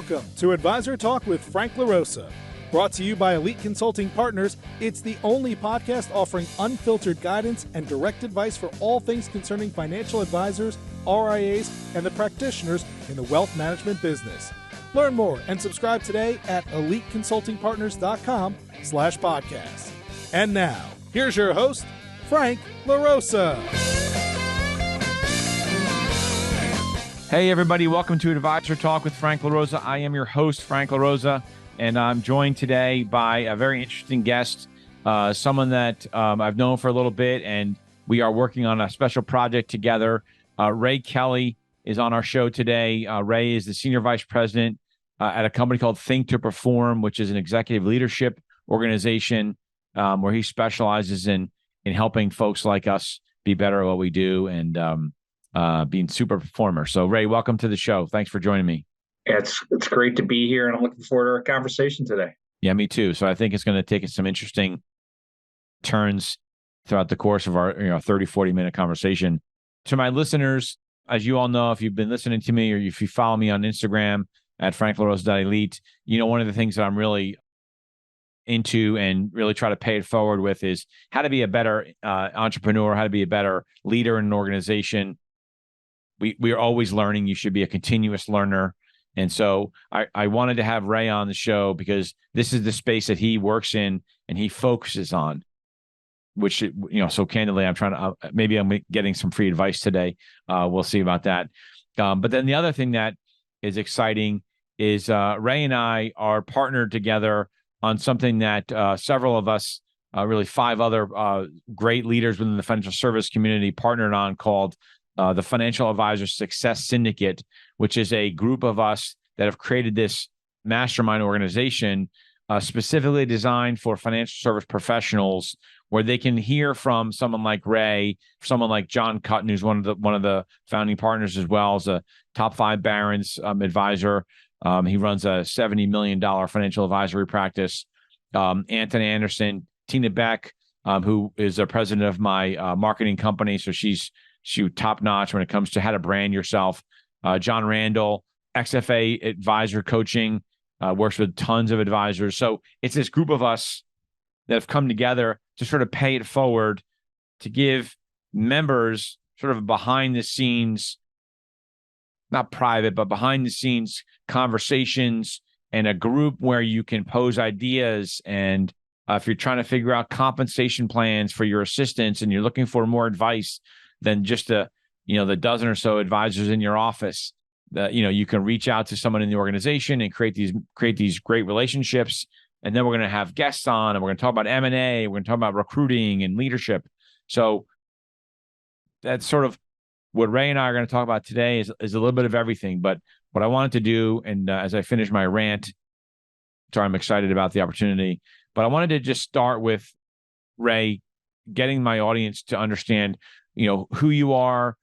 Welcome to Advisor Talk with Frank LaRosa. Brought to you by Elite Consulting Partners, it's the only podcast offering unfiltered guidance and direct advice for all things concerning financial advisors, RIAs, and the practitioners in the wealth management business. Learn more and subscribe today at eliteconsultingpartners.com/podcast. And now, here's your host, Frank LaRosa. Hey, everybody. Welcome to Advisor Talk with Frank LaRosa. I am your host, Frank LaRosa, and I'm joined today by a very interesting guest, someone that I've known for a little bit, and we are working on a special project together. Ray Kelly is on our show today. Ray is the Senior Vice President at a company called Think2Perform, which is an executive leadership organization where he specializes in helping folks like us be better at what we do and being super performers. So Ray, welcome to the show. Thanks for joining me. It's great to be here, and I'm looking forward to our conversation today. Yeah, me too. So I think it's going to take us some interesting turns throughout the course of our 30, 40-minute conversation. To my listeners, as you all know, if you've been listening to me or if you follow me on Instagram at franklarosa.elite, one of the things that I'm really into and really try to pay it forward with is how to be a better entrepreneur, how to be a better leader in an organization. We are always learning. You should be a continuous learner. And so I wanted to have Ray on the show because this is the space that he works in and he focuses on, which, so candidly, I'm trying to, maybe I'm getting some free advice today. We'll see about that. But then the other thing that is exciting is Ray and I are partnered together on something that several of us, really 5 other great leaders within the financial service community partnered on called the Financial Advisor Success Syndicate, which is a group of us that have created this mastermind organization specifically designed for financial service professionals, where they can hear from someone like Ray, someone like John Cutton, who's one of the founding partners as well as a top 5 Barron's advisor. He runs a $70 million financial advisory practice. Anthony Anderson, Tina Beck, who is the president of my marketing company, so she's top notch when it comes to how to brand yourself. John Randall, XFA advisor coaching, works with tons of advisors. So it's this group of us that have come together to sort of pay it forward, to give members sort of behind the scenes, not private, but behind the scenes conversations, and a group where you can pose ideas. And if you're trying to figure out compensation plans for your assistants and you're looking for more advice than just the dozen or so advisors in your office, that you can reach out to someone in the organization and create these great relationships. And then we're going to have guests on, and we're going to talk about M&A. We're going to talk about recruiting and leadership. So that's sort of what Ray and I are going to talk about today is a little bit of everything. But what I wanted to do, and as I finish my rant, sorry, I'm excited about the opportunity, but I wanted to just start with Ray, getting my audience to understand who you are,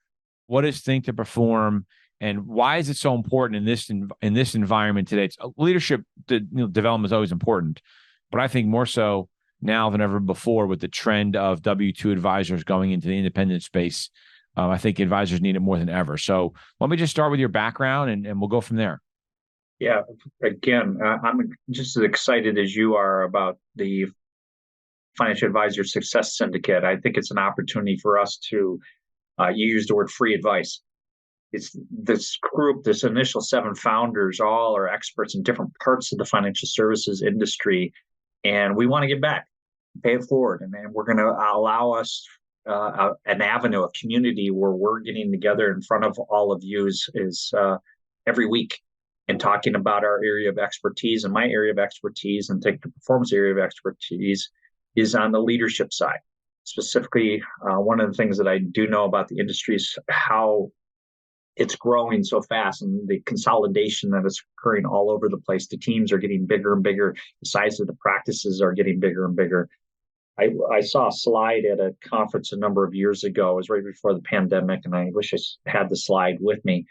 what is Think2Perform, and why is it so important in this environment today? Leadership development is always important, but I think more so now than ever before with the trend of W-2 advisors going into the independent space. I think advisors need it more than ever. So let me just start with your background and we'll go from there. Yeah, again, I'm just as excited as you are about the Financial Advisor Success Syndicate. I think it's an opportunity for us to you used the word free advice. It's this group, this initial 7 founders, all are experts in different parts of the financial services industry. And we want to get back, pay it forward. And then we're going to allow us an avenue, a community where we're getting together in front of all of you is every week and talking about our area of expertise. And my area of expertise and Think2Perform's area of expertise is on the leadership side. Specifically, one of the things that I do know about the industry is how it's growing so fast and the consolidation that is occurring all over the place. The teams are getting bigger and bigger. The size of the practices are getting bigger and bigger. I saw a slide at a conference a number of years ago. It was right before the pandemic, and I wish I had the slide with me.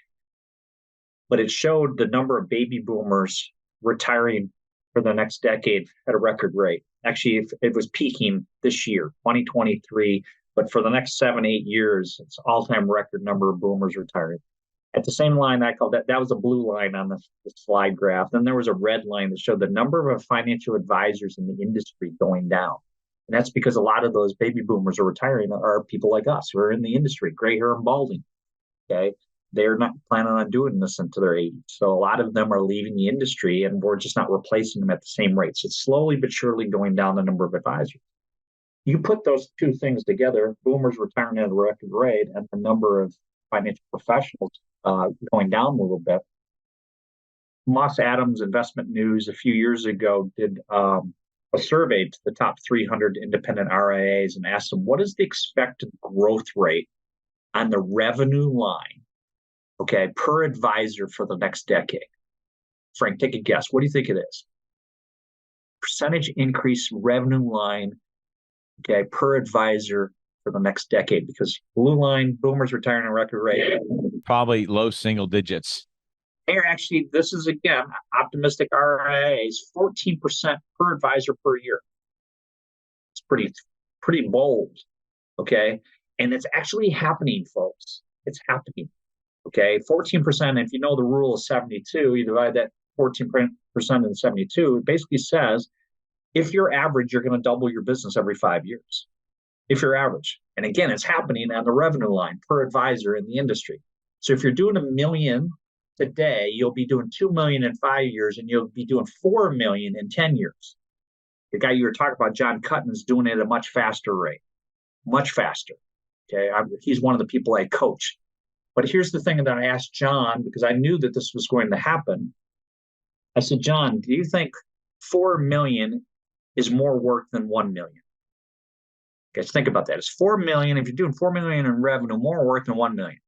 But it showed the number of baby boomers retiring for the next decade at a record rate. Actually, it was peaking this year, 2023, but for the next 7-8 years, it's all-time record number of boomers retiring. At the same line, I called that was a blue line on the slide graph. Then there was a red line that showed the number of financial advisors in the industry going down. And that's because a lot of those baby boomers are retiring are people like us who are in the industry, gray hair and balding. Okay. They're not planning on doing this into their 80s. So a lot of them are leaving the industry and we're just not replacing them at the same rate. So it's slowly but surely going down the number of advisors. You put those two things together, boomers retiring at a record rate and the number of financial professionals going down a little bit. Moss Adams Investment News a few years ago did a survey to the top 300 independent RIAs and asked them, what is the expected growth rate on the revenue line, okay, per advisor for the next decade? Frank, take a guess. What do you think it is? Percentage increase revenue line, okay, per advisor for the next decade, because blue line, boomers retiring at a record rate. Probably low single digits. They're actually, this is again, optimistic RIAs, 14% per advisor per year. It's pretty bold, okay? And it's actually happening, folks. It's happening, okay? 14%, if you know the rule of 72, you divide that 14% into 72, it basically says, if you're average, you're going to double your business every 5 years. If you're average. And again, it's happening on the revenue line per advisor in the industry. So if you're doing $1 million today, you'll be doing $2 million in 5 years, and you'll be doing $4 million in 10 years. The guy you were talking about, John Cutton, is doing it at a much faster rate, much faster. Okay, he's one of the people I coach. But here's the thing that I asked John, because I knew that this was going to happen. I said, John, do you think 4 million is more work than 1 million? Guys, think about that. It's 4 million. If you're doing 4 million in revenue, more work than 1 million.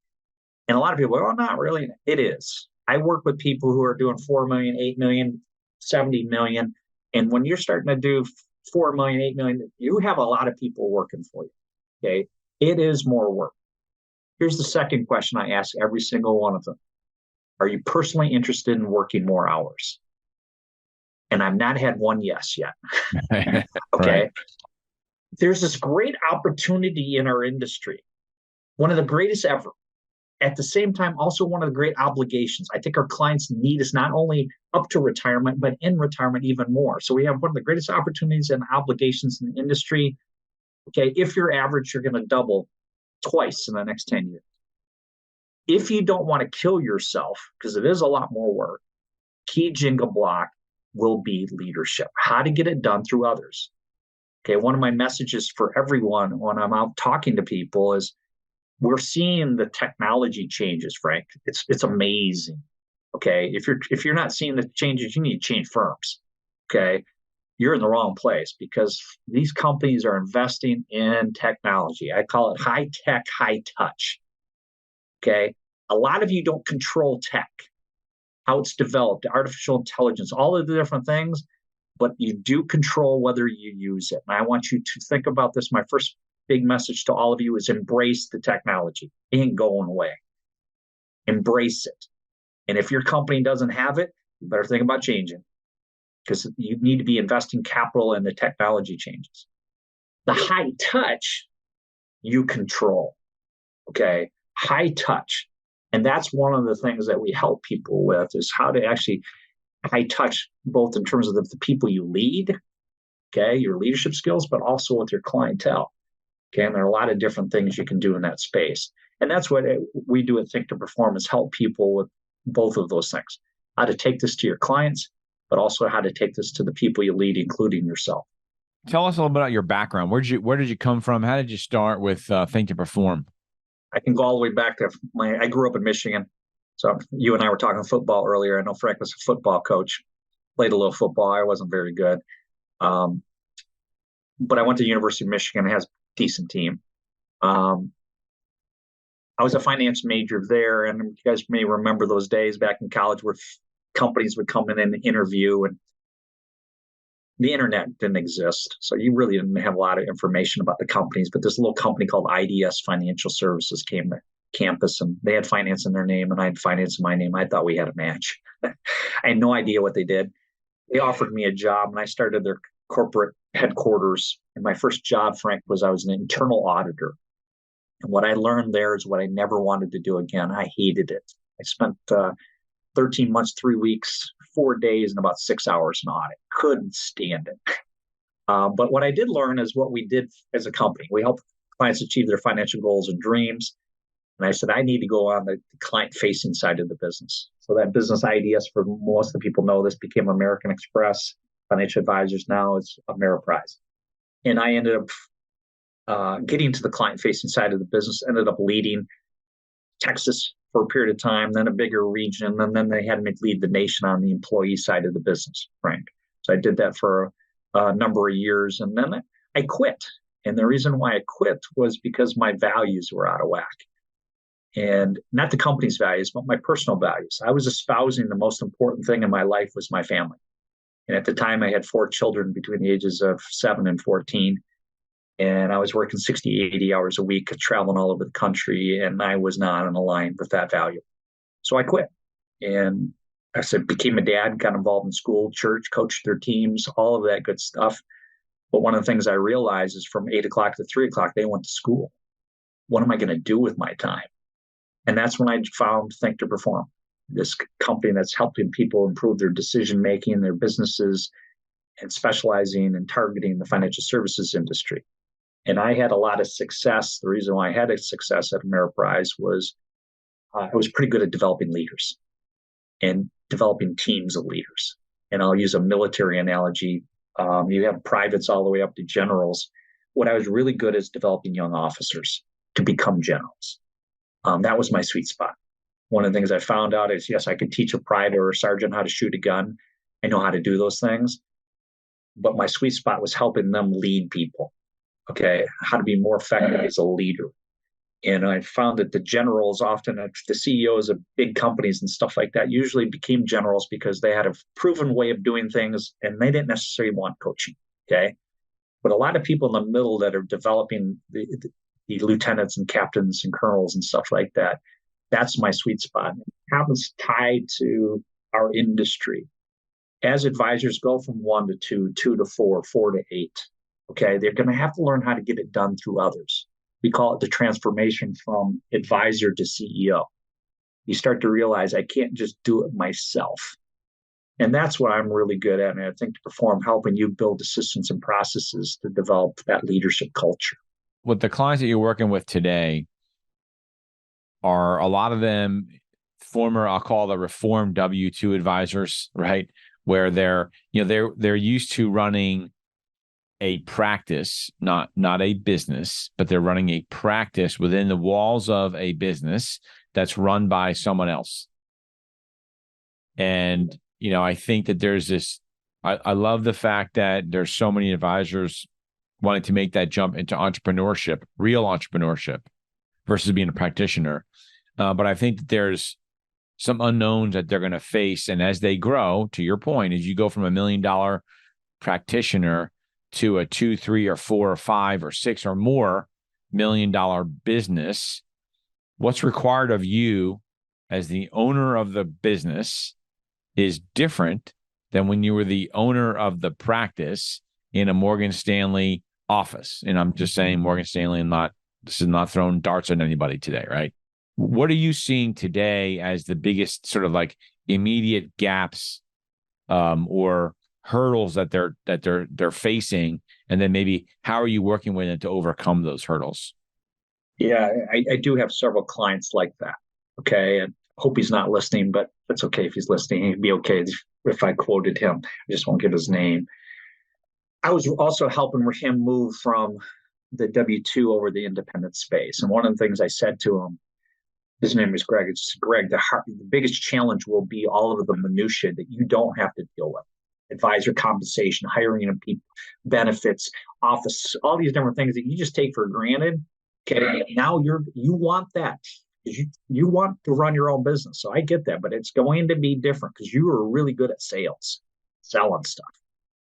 And a lot of people go, oh, not really. It is. I work with people who are doing 4 million, 8 million, 70 million. And when you're starting to do 4 million, 8 million, you have a lot of people working for you. Okay. It is more work. Here's the second question I ask every single one of them. Are you personally interested in working more hours? And I've not had one yes yet. Okay. Right. There's this great opportunity in our industry, one of the greatest ever. At the same time, also one of the great obligations. I think our clients need us not only up to retirement, but in retirement even more. So we have one of the greatest opportunities and obligations in the industry. Okay, if you're average, you're going to double twice in the next 10 years. If you don't want to kill yourself, because it is a lot more work, key jingle block will be leadership. How to get it done through others. Okay, one of my messages for everyone when I'm out talking to people is, we're seeing the technology changes, Frank. It's amazing. Okay, if you're not seeing the changes, you need to change firms. Okay, you're in the wrong place, because these companies are investing in technology. I call it high tech, high touch. Okay, a lot of you don't control tech, how it's developed, artificial intelligence, all of the different things, but you do control whether you use it. And I want you to think about this. My first big message to all of you is embrace the technology. It ain't going away. Embrace it. And if your company doesn't have it, you better think about changing, because you need to be investing capital in the technology changes. The high touch, you control. Okay, high touch. And that's one of the things that we help people with, is how to actually high touch, both in terms of the people you lead, okay, your leadership skills, but also with your clientele. Okay, and there are a lot of different things you can do in that space. And that's what we do at Think2Perform, is help people with both of those things. How to take this to your clients, but also how to take this to the people you lead, including yourself. Tell us a little bit about your background. Where did you come from? How did you start with Think2Perform? I can go all the way back to I grew up in Michigan. So you and I were talking football earlier. I know Frank was a football coach, played a little football. I wasn't very good. But I went to the University of Michigan. It has a decent team. I was a finance major there, and you guys may remember those days back in college where companies would come in and interview, and the internet didn't exist. So you really didn't have a lot of information about the companies, but this little company called IDS Financial Services came to campus, and they had finance in their name and I had finance in my name. I thought we had a match. I had no idea what they did. They offered me a job, and I started their corporate headquarters. And my first job, Frank, was I was an internal auditor. And what I learned there is what I never wanted to do again. I hated it. I spent 13 months, 3 weeks, 4 days, and about 6 hours in audit. Couldn't stand it. But what I did learn is what we did as a company. We helped clients achieve their financial goals and dreams. And I said, I need to go on the client-facing side of the business. So that business IDS, for most of the people know this, became American Express. Financial Advisors now is Ameriprise. And I ended up getting to the client-facing side of the business, ended up leading Texas for a period of time, then a bigger region, and then they had me lead the nation on the employee side of the business, Frank. So I did that for a number of years, and then I quit. And the reason why I quit was because my values were out of whack. And not the company's values, but my personal values. I was espousing the most important thing in my life was my family. And at the time, I had 4 children between the ages of 7 and 14. And I was working 60, 80 hours a week, traveling all over the country, and I was not aligned with that value. So I quit. And I said, became a dad, got involved in school, church, coached their teams, all of that good stuff. But one of the things I realized is from 8 o'clock to 3 o'clock, they went to school. What am I going to do with my time? And that's when I found Think2Perform, this company that's helping people improve their decision-making, their businesses, and specializing and targeting the financial services industry. And I had a lot of success. The reason why I had a success at Ameriprise was I was pretty good at developing leaders and developing teams of leaders. And I'll use a military analogy. You have privates all the way up to generals. What I was really good at is developing young officers to become generals. That was my sweet spot. One of the things I found out is, yes, I could teach a private or a sergeant how to shoot a gun. I know how to do those things. But my sweet spot was helping them lead people. Okay, how to be more effective as a leader. And I found that the generals, often the CEOs of big companies and stuff like that, usually became generals because they had a proven way of doing things and they didn't necessarily want coaching. Okay, but a lot of people in the middle that are developing the lieutenants and captains and colonels and stuff like that, that's my sweet spot. It happens tied to our industry. As advisors go from 1 to 2, 2 to 4, 4 to 8, okay, they're going to have to learn how to get it done through others. We call it the transformation from advisor to CEO. You start to realize I can't just do it myself. And that's what I'm really good at. And I think Think2Perform, helping you build the systems and processes to develop that leadership culture. With the clients that you're working with today, are a lot of them former, I'll call the reformed W-2 advisors, right? Where they're used to running a practice, not a business, but they're running a practice within the walls of a business that's run by someone else. And, I think that there's this, I love the fact that there's so many advisors wanting to make that jump into entrepreneurship, real entrepreneurship versus being a practitioner. But I think that there's some unknowns that they're going to face. And as they grow, to your point, as you go from $1 million practitioner to a 2, 3, or 4, or 5, or 6 or more $1 million business, what's required of you as the owner of the business is different than when you were the owner of the practice in a Morgan Stanley office. And I'm just saying Morgan Stanley, this is not throwing darts at anybody today, right? What are you seeing today as the biggest sort of like immediate gaps or hurdles that they're facing, and then maybe how are you working with them to overcome those hurdles? Yeah, I do have several clients like that. Okay, and hope he's not listening, but it's okay if he's listening. He'd be okay if I quoted him. I just won't give his name. I was also helping him move from the W-2 over the independent space, and one of the things I said to him, his name is Greg. It's Greg. The biggest challenge will be all of the minutia that you don't have to deal with. Advisor compensation, hiring of people, benefits, office, all these different things that you just take for granted. Okay, now you want that. You want to run your own business. So I get that, but it's going to be different because you are really good at sales, selling stuff,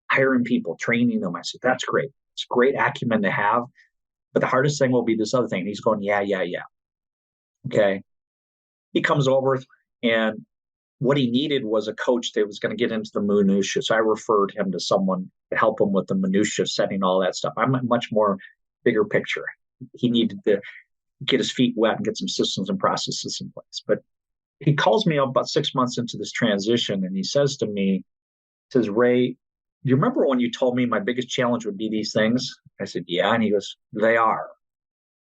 hiring people, training them. I said, that's great. It's great acumen to have. But the hardest thing will be this other thing. And he's going, yeah. Okay. He comes over, and what he needed was a coach that was going to get into the minutia. So I referred him to someone to help him with the minutia, setting all that stuff. I'm a much more bigger picture. He needed to get his feet wet and get some systems and processes in place. But he calls me up about 6 months into this transition, and he says to me, says, Ray, do you remember when you told me my biggest challenge would be these things? I said, yeah. And he goes, they are.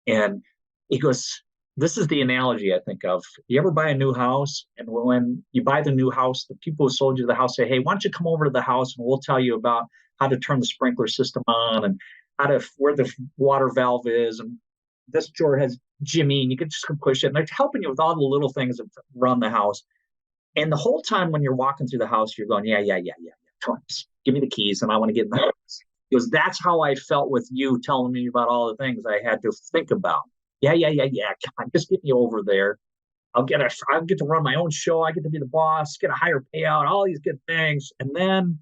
And he goes, this is the analogy I think of. You ever buy a new house? And when you buy the new house, the people who sold you the house say, hey, why don't you come over to the house and we'll tell you about how to turn the sprinkler system on and where the water valve is. And this drawer has Jimmy, and you can just push it. And they're helping you with all the little things that run the house. And the whole time when you're walking through the house, you're going, yeah. Come on, give me the keys and I want to get in the house. Because that's how I felt with you telling me about all the things I had to think about. Yeah. Come on, just get me over there. I'll get to run my own show. I get to be the boss, get a higher payout, all these good things. And then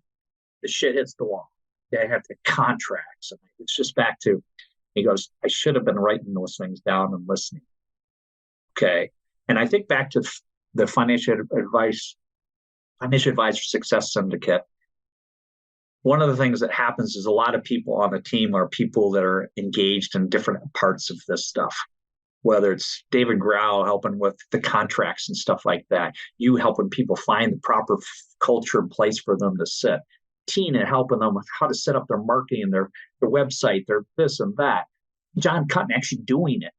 the shit hits the wall. I have the contracts. And it's just back to, he goes, I should have been writing those things down and listening. Okay. And I think back to the Financial Advisor Success Syndicate. One of the things that happens is a lot of people on the team are people that are engaged in different parts of this stuff, whether it's David Grau helping with the contracts and stuff like that, you helping people find the proper culture and place for them to sit, Tina helping them with how to set up their marketing, their website, their this and that, John Cutton actually doing it,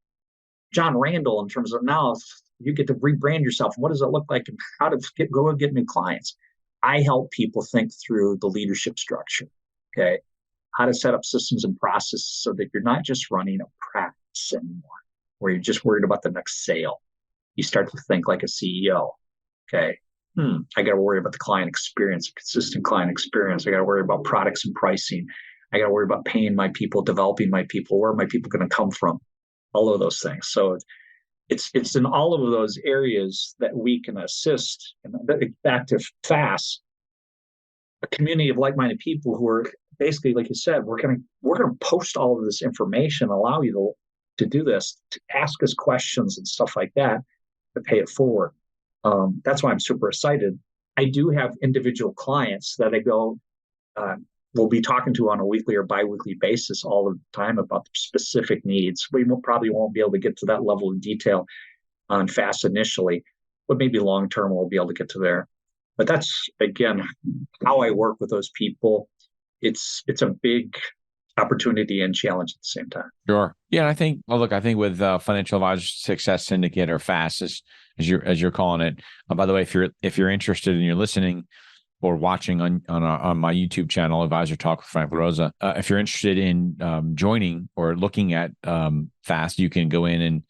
John Randall in terms of now you get to rebrand yourself. What does it look like and how to go and get new clients? I help people think through the leadership structure, okay? How to set up systems and processes so that you're not just running a practice anymore, where you're just worried about the next sale. You start to think like a CEO, okay? I got to worry about the client experience, consistent client experience. I got to worry about products and pricing. I got to worry about paying my people, developing my people. Where are my people going to come from? All of those things. So it's in all of those areas that we can assist. And back to FAST, a community of like-minded people who are basically, like you said, we're going to post all of this information, allow you to do this, to ask us questions and stuff like that, to pay it forward. That's why I'm super excited. I do have individual clients that I go, we'll be talking to on a weekly or biweekly basis all the time about the specific needs. We probably won't be able to get to that level of detail on FAST initially, but maybe long-term we'll be able to get to there. But that's, again, how I work with those people. It's a big opportunity and challenge at the same time. Sure. Yeah. And I think, I think with Financial Advisor Success Syndicate, or FAST as you're calling it, by the way, if you're interested and you're listening or watching on my YouTube channel, Advisor Talk with Frank LaRosa, if you're interested in joining or looking at FAST, you can go in and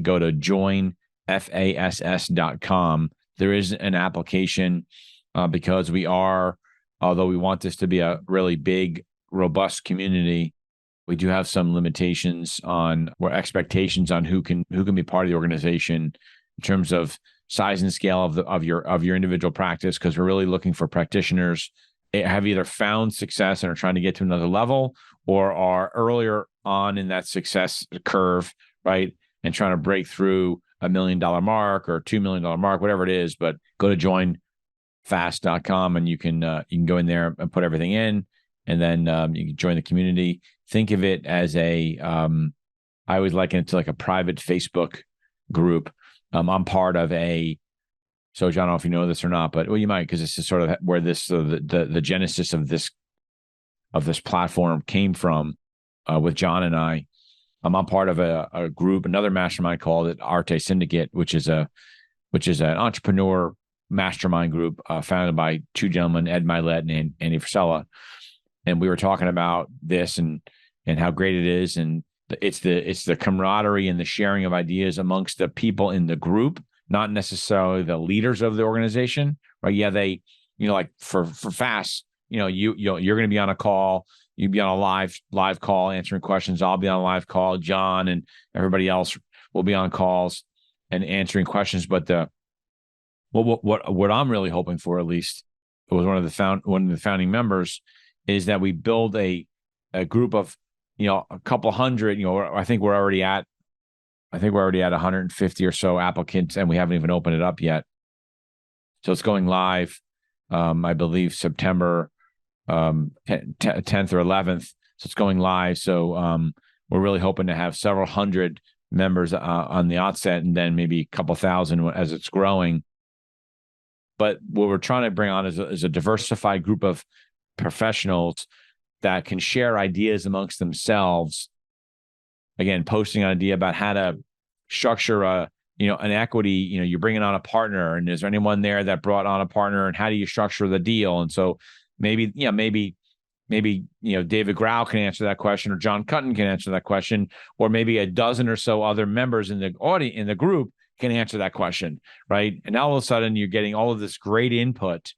go to joinfass.com. There is an application because we are, although we want this to be a really big, robust community, we do have some limitations on or expectations on who can be part of the organization in terms of size and scale of your individual practice, because we're really looking for practitioners that have either found success and are trying to get to another level, or are earlier on in that success curve, right, and trying to break through $1 million mark or $2 million mark, whatever it is. But go to joinfast.com and you can go in there and put everything in, and then you can join the community. Think of it as I always liken it to like a private Facebook group. I'm part of so John, I don't know if you know this or not, but well, you might, because this is sort of where the genesis of this platform came from with John and I. I'm part of a group, another mastermind called it Arte Syndicate, which is an entrepreneur mastermind group founded by two gentlemen, Ed Milet and Andy Frisella. And we were talking about this and how great it is, and it's the camaraderie and the sharing of ideas amongst the people in the group, not necessarily the leaders of the organization, right? Yeah, they, like for FAST, you're going to be on a call, you'd be on a live call answering questions. I'll be on a live call. John and everybody else will be on calls and answering questions. But what I'm really hoping for, at least, it was one of the founding members, is that we build a group of a couple hundred. I think we're already at 150 or so applicants, and we haven't even opened it up yet. So it's going live, I believe September 10th or 11th. So it's going live. So we're really hoping to have several hundred members on the outset, and then maybe a couple thousand as it's growing. But what we're trying to bring on is a diversified group of professionals that can share ideas amongst themselves. Again, posting an idea about how to structure an equity, you're bringing on a partner, and is there anyone there that brought on a partner, and how do you structure the deal? And so maybe David Grau can answer that question, or John Cutton can answer that question, or maybe a dozen or so other members in the audience, in the group, can answer that question, right? And now all of a sudden you're getting all of this great input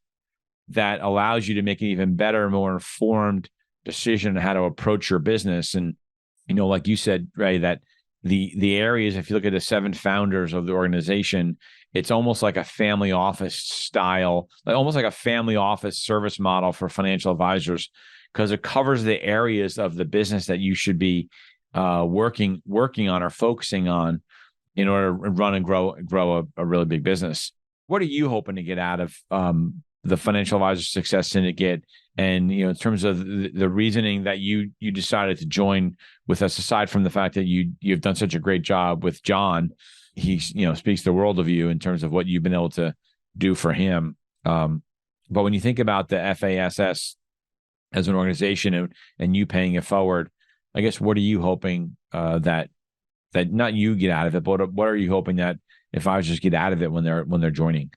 that allows you to make an even better, more informed decision on how to approach your business. And, like you said, Ray, that the areas, if you look at the 7 founders of the organization, it's almost like a family office style, almost like a family office service model for financial advisors, because it covers the areas of the business that you should be working on or focusing on in order to run and grow a really big business. What are you hoping to get out of the Financial Advisor Success Syndicate? And, in terms of the reasoning that you decided to join with us, aside from the fact that you've done such a great job with John, he, speaks the world of you in terms of what you've been able to do for him. But when you think about the FASS as an organization and you paying it forward, I guess, what are you hoping that not you get out of it, but what are you hoping that advisors get out of it when they're joining?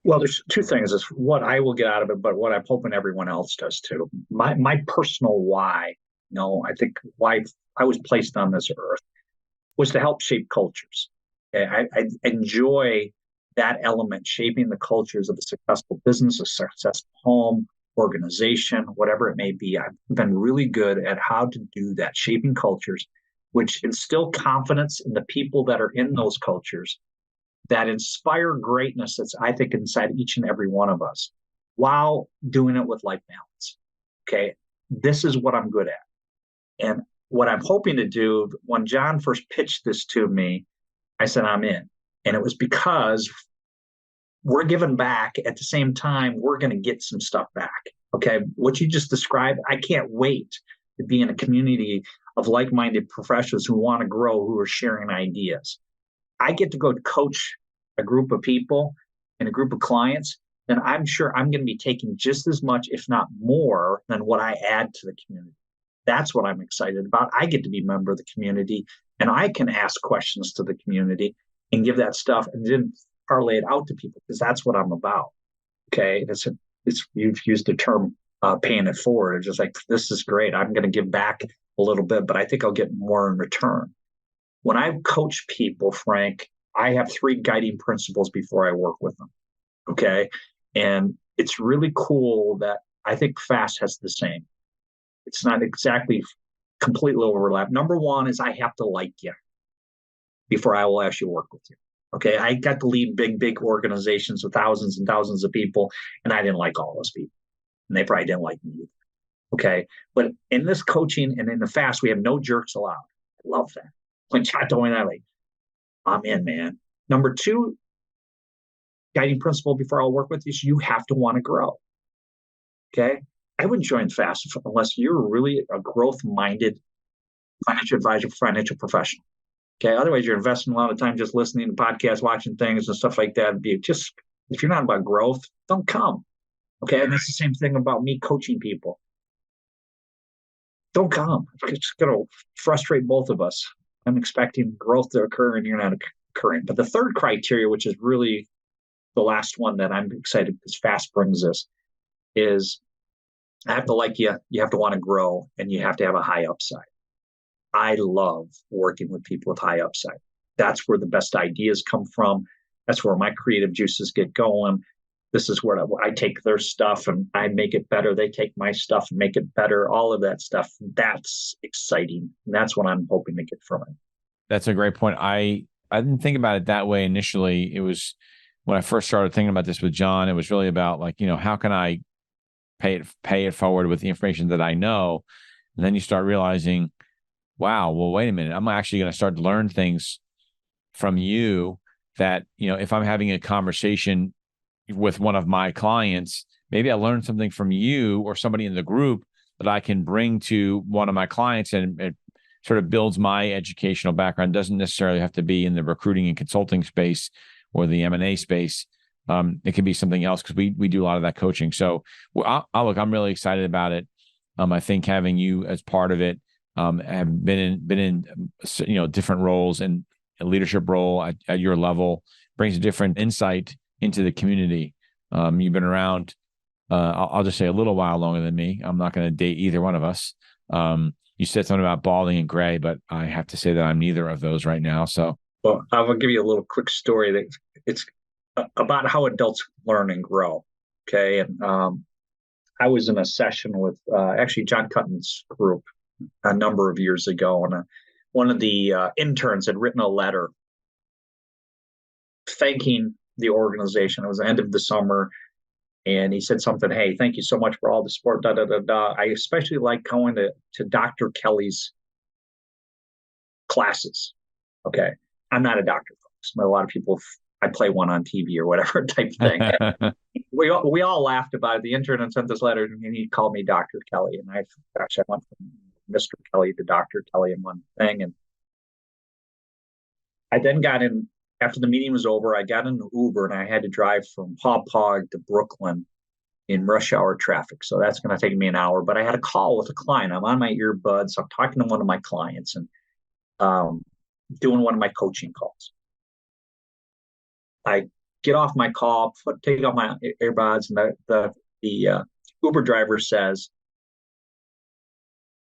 Well, there's 2 things. It's what I will get out of it, but what I'm hoping everyone else does too. My personal why, I think why I was placed on this earth was to help shape cultures. I enjoy that element, shaping the cultures of a successful business, a successful home, organization, whatever it may be. I've been really good at how to do that, shaping cultures, which instill confidence in the people that are in those cultures, that inspire greatness that's, I think, inside each and every one of us, while doing it with life balance. Okay, this is what I'm good at. And what I'm hoping to do, when John first pitched this to me, I said, I'm in. And it was because we're giving back at the same time, we're going to get some stuff back. Okay, what you just described, I can't wait to be in a community of like-minded professionals who want to grow, who are sharing ideas. I get to go coach a group of people and a group of clients, then I'm sure I'm going to be taking just as much, if not more, than what I add to the community. That's what I'm excited about. I get to be a member of the community, and I can ask questions to the community and give that stuff and then parlay it out to people, because that's what I'm about. Okay, you've used the term paying it forward. It's just like, this is great. I'm going to give back a little bit, but I think I'll get more in return. When I coach people, Frank, I have 3 guiding principles before I work with them. Okay. And it's really cool that I think FAST has the same. It's not exactly completely overlap. Number 1 is I have to like you before I will actually work with you. Okay. I got to lead big organizations with thousands and thousands of people, and I didn't like all those people. And they probably didn't like me either. Okay. But in this coaching and in the FAST, we have no jerks allowed. I love that. When John told me that, like, I'm in, man. Number 2, guiding principle before I'll work with you is you have to want to grow. Okay. I wouldn't join FAST unless you're really a growth-minded financial advisor, financial professional. Okay. Otherwise, you're investing a lot of time just listening to podcasts, watching things and stuff like that. If you're not about growth, don't come. Okay. And that's the same thing about me coaching people. Don't come. It's going to frustrate both of us. I'm expecting growth to occur and you're not occurring. But the 3rd criteria, which is really the last one that I'm excited because FAST brings us, is I have to like you, you have to want to grow, and you have to have a high upside. I love working with people with high upside. That's where the best ideas come from. That's where my creative juices get going. This is where I take their stuff and I make it better. They take my stuff and make it better. All of that stuff. That's exciting. And that's what I'm hoping to get from it. That's a great point. I didn't think about it that way initially. It was when I first started thinking about this with John, it was really about like, how can I pay it forward with the information that I know? And then you start realizing, wow, well, wait a minute. I'm actually going to start to learn things from you that, if I'm having a conversation with one of my clients, maybe I learned something from you or somebody in the group that I can bring to one of my clients and sort of builds my educational background. Doesn't necessarily have to be in the recruiting and consulting space or the M&A space. It can be something else because we do a lot of that coaching. So look, I'm really excited about it. I think having you as part of it, have been in different roles, and a leadership role at your level brings a different insight into the community. You've been around, I'll just say a little while longer than me. I'm not going to date either one of us. You said something about balding and gray, but I have to say that I'm neither of those right now. So, well, I will give you a little quick story that it's about how adults learn and grow. Okay. And I was in a session with actually John Cutton's group a number of years ago, and one of the interns had written a letter thanking the organization. It was the end of the summer, and he said something, hey, thank you so much for all the support, da, da, da, da. I especially like going to Dr. Kelly's classes. Okay. I'm not a doctor, folks. A lot of people, I play one on TV or whatever type thing. we all laughed about it. The intern had sent this letter, and he called me Dr. Kelly. And I went from Mr. Kelly to Dr. Kelly in one thing. And I then got in, after the meeting was over, I got in an Uber, and I had to drive from Paw Pog to Brooklyn in rush hour traffic. So that's going to take me an hour. But I had a call with a client. I'm on my earbuds. I'm talking to one of my clients and doing one of my coaching calls. I get off my call, take off my earbuds, and the Uber driver says,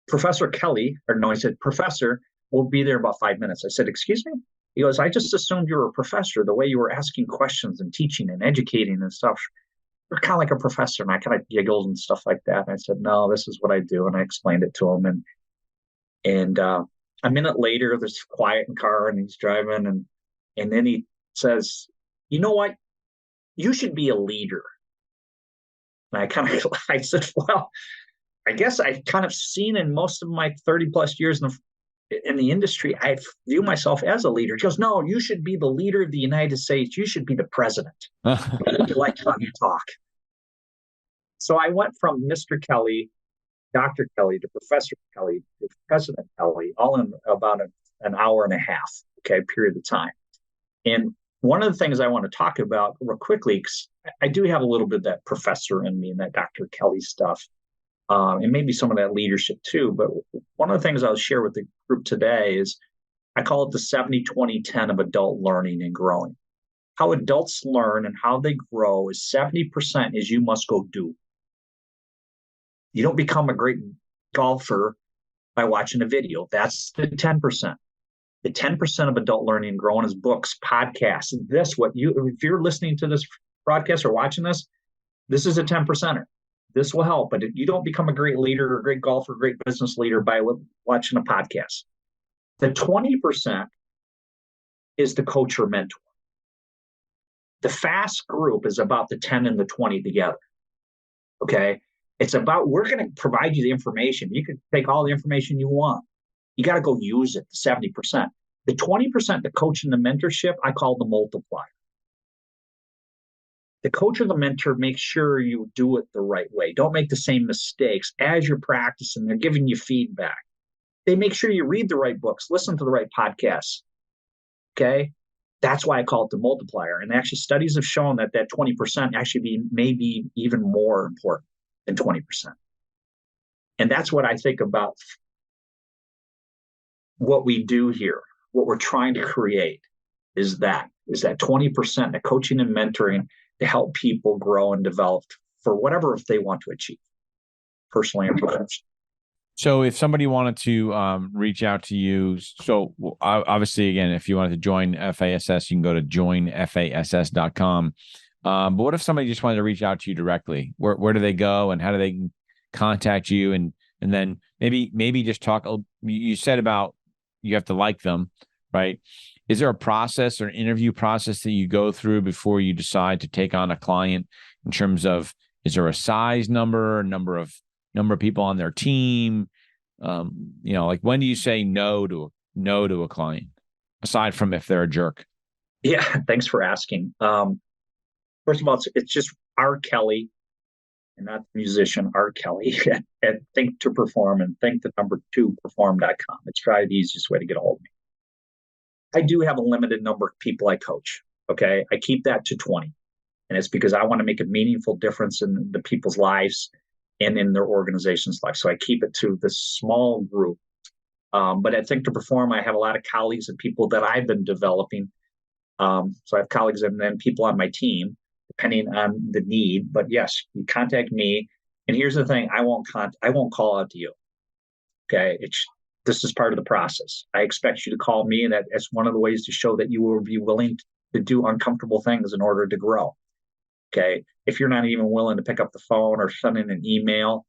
Professor Kelly, or no, he said, Professor, we'll be there about 5 minutes. I said, excuse me? He goes, I just assumed you were a professor, the way you were asking questions and teaching and educating and stuff. You're kind of like a professor. And I kind of giggled and stuff like that. And I said, no, this is what I do. And I explained it to him. And a minute later, there's quiet in the car, and he's driving. And then he says, you know what? You should be a leader. And I said, well, I guess I've kind of seen in most of my 30 plus years in the industry, I view myself as a leader. He goes, no, you should be the leader of the United States. You should be the president. I like how you talk. So I went from Mr. Kelly, Dr. Kelly, to Professor Kelly, to President Kelly, all in about an hour and a half, okay, period of time. And one of the things I want to talk about real quickly, because I do have a little bit of that professor in me and that Dr. Kelly stuff, and maybe some of that leadership too. But one of the things I'll share with the group today is I call it the 70-20-10 of adult learning and growing. How adults learn and how they grow is 70% is you must go do. You don't become a great golfer by watching a video. That's the 10%. The 10% of adult learning and growing is books, podcasts. If you're listening to this broadcast or watching this is a 10%er. This will help, but you don't become a great leader or a great golfer, great business leader by watching a podcast. The 20% is the coach or mentor. The fast group is about the 10 and the 20 together. Okay. It's about, we're going to provide you the information. You can take all the information you want. You got to go use it, the 70%. The 20%, the coach and the mentorship, I call the multiplier. The coach or the mentor makes sure you do it the right way. Don't make the same mistakes as you're practicing. They're giving you feedback. They make sure you read the right books, listen to the right podcasts. Okay? That's why I call it the multiplier. And actually, studies have shown that 20% actually may be even more important than 20%. And that's what I think about what we do here. What we're trying to create is that 20%, the coaching and mentoring to help people grow and develop for whatever they want to achieve, personally and professionally. So if somebody wanted to reach out to you, so obviously, again, if you wanted to join FASS, you can go to joinfass.com. But what if somebody just wanted to reach out to you directly? Where do they go, and how do they contact you? And then maybe just talk. You said about you have to like them, right? Is there a process or an interview process that you go through before you decide to take on a client in terms of, is there a size number of people on their team? Like when do you say no to a client, aside from if they're a jerk? Yeah, thanks for asking. First of all, it's just R. Kelly and not the musician R. Kelly, at Think2Perform and think2perform.com. It's probably the easiest way to get a hold of me. I do have a limited number of people I coach. Okay. I keep that to 20. And it's because I want to make a meaningful difference in the people's lives and in their organization's life. So I keep it to this small group. But at Think2Perform, I have a lot of colleagues and people that I've been developing. So I have colleagues and then people on my team, depending on the need. But yes, you contact me. And here's the thing: I won't call out to you. Okay, this is part of the process. I expect you to call me, and that's one of the ways to show that you will be willing to do uncomfortable things in order to grow. Okay, if you're not even willing to pick up the phone or send in an email,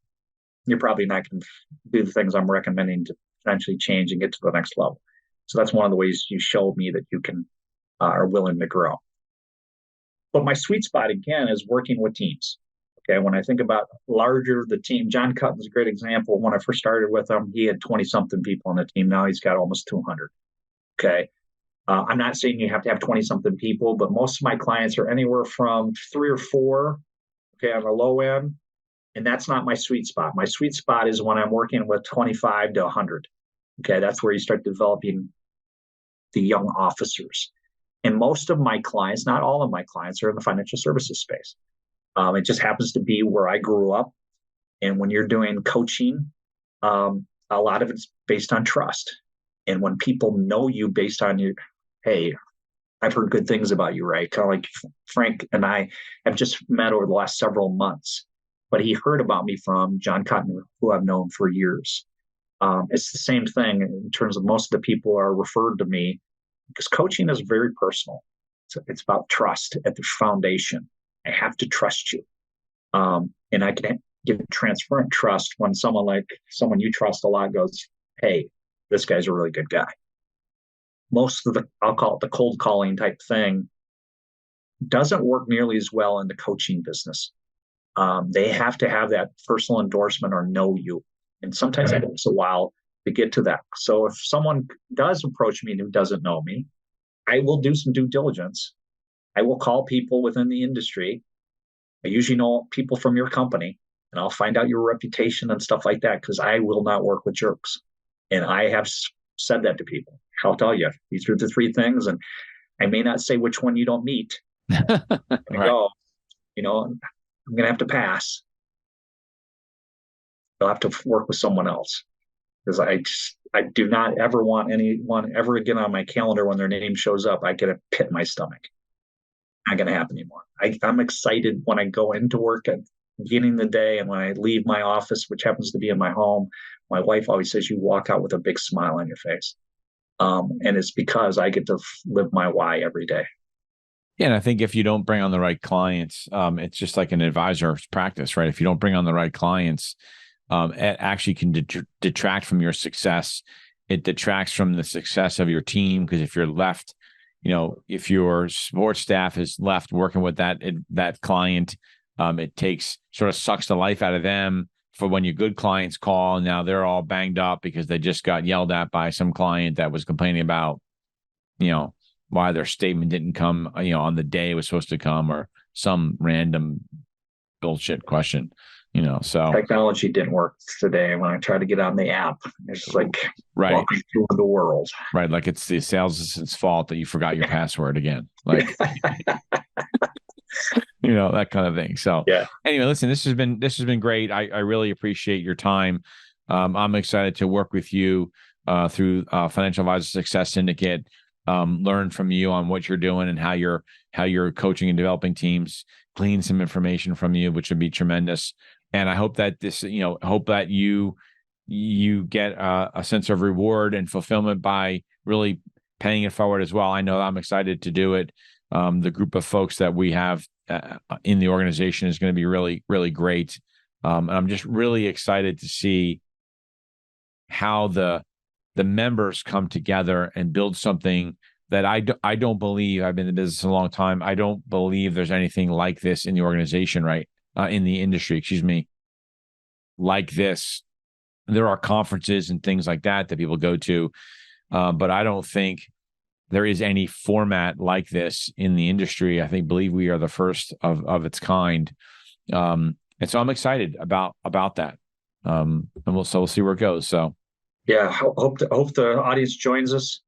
you're probably not going to do the things I'm recommending to potentially change and get to the next level. So that's one of the ways you show me that you are willing to grow. But my sweet spot, again, is working with teams. Okay, when I think about the team, John Cutton's a great example. When I first started with him, he had 20-something people on the team. Now he's got almost 200. Okay, I'm not saying you have to have 20-something people, but most of my clients are anywhere from 3 or 4, okay, on the low end. And that's not my sweet spot. My sweet spot is when I'm working with 25 to 100. Okay, that's where you start developing the young officers. And most of my clients, not all of my clients, are in the financial services space. It just happens to be where I grew up. And when you're doing coaching, a lot of it's based on trust. And when people know you based on your, hey, I've heard good things about you, right? Kind of like Frank and I have just met over the last several months, but he heard about me from John Cotton, who I've known for years. It's the same thing in terms of most of the people are referred to me because coaching is very personal. It's about trust at the foundation. I have to trust you. And I can give transparent trust when someone you trust a lot goes, hey, this guy's a really good guy. Most of I'll call it the cold calling type thing, doesn't work nearly as well in the coaching business. They have to have that personal endorsement or know you. And sometimes it takes a while to get to that. So if someone does approach me who doesn't know me, I will do some due diligence. I will call people within the industry. I usually know people from your company, and I'll find out your reputation and stuff like that, because I will not work with jerks. And I have said that to people. I'll tell you, these are the 3 things, and I may not say which one you don't meet. Right. Go, I'm going to have to pass. You'll have to work with someone else, because I do not ever want anyone ever again on my calendar when their name shows up. I get a pit in my stomach. Not going to happen anymore. I'm excited when I go into work at the beginning of the day, and when I leave my office, which happens to be in my home. My wife always says you walk out with a big smile on your face. And it's because I get to live my why every day. Yeah, and I think if you don't bring on the right clients, it's just like an advisor's practice, right? If you don't bring on the right clients, it actually can detract from your success. It detracts from the success of your team, because if you're left, if your support staff is left working with that client, it sucks the life out of them for when your good clients call. And now they're all banged up because they just got yelled at by some client that was complaining about, why their statement didn't come, on the day it was supposed to come, or some random bullshit question. So technology didn't work today when I tried to get on the app. It's like right. Walking through the world. Right. Like it's the sales assistant's fault that you forgot your password again. Like, that kind of thing. So yeah. Anyway, listen, this has been great. I really appreciate your time. I'm excited to work with you through Financial Advisor Success Syndicate. Learn from you on what you're doing and how you're coaching and developing teams. Glean some information from you, which would be tremendous. And I hope that you get a sense of reward and fulfillment by really paying it forward as well. I know I'm excited to do it. The group of folks that we have in the organization is going to be really, really great. And I'm just really excited to see how the members come together and build something that I don't believe. I've been in business a long time. I don't believe there's anything like this in the organization, right? In the industry, excuse me, like this. There are conferences and things like that people go to, but I don't think there is any format like this in the industry. I believe we are the first of its kind. And so I'm excited about that. And we'll see where it goes. So yeah, hope the audience joins us.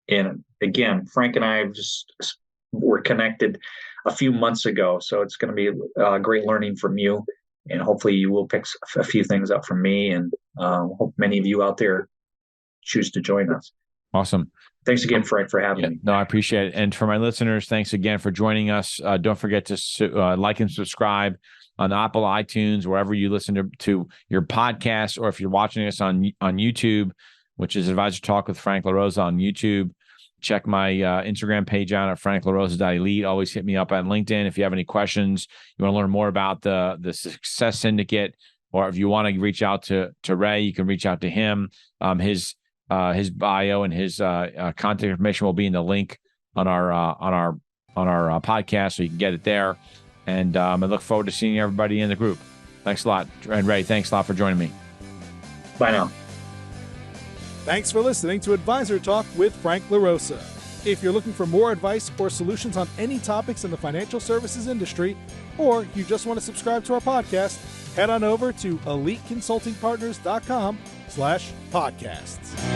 And again, Frank and I were connected a few months ago, so it's going to be great learning from you. And hopefully you will pick a few things up from me, and hope many of you out there choose to join us. Awesome. Thanks again, Frank, for having me. No, I appreciate it. And for my listeners, thanks again for joining us. Don't forget to like and subscribe on Apple, iTunes, wherever you listen to your podcast, or if you're watching us on YouTube, which is Advisor Talk with Frank LaRosa on YouTube. Check my Instagram page out at franklarosa.elite. Always hit me up on LinkedIn if you have any questions. You want to learn more about the Success Syndicate, or if you want to reach out to Ray, you can reach out to him. His bio and his contact information will be in the link on our podcast, so you can get it there. And I look forward to seeing everybody in the group. Thanks a lot, and Ray, thanks a lot for joining me. Bye now. Thanks for listening to Advisor Talk with Frank LaRosa. If you're looking for more advice or solutions on any topics in the financial services industry, or you just want to subscribe to our podcast, head on over to eliteconsultingpartners.com/podcasts.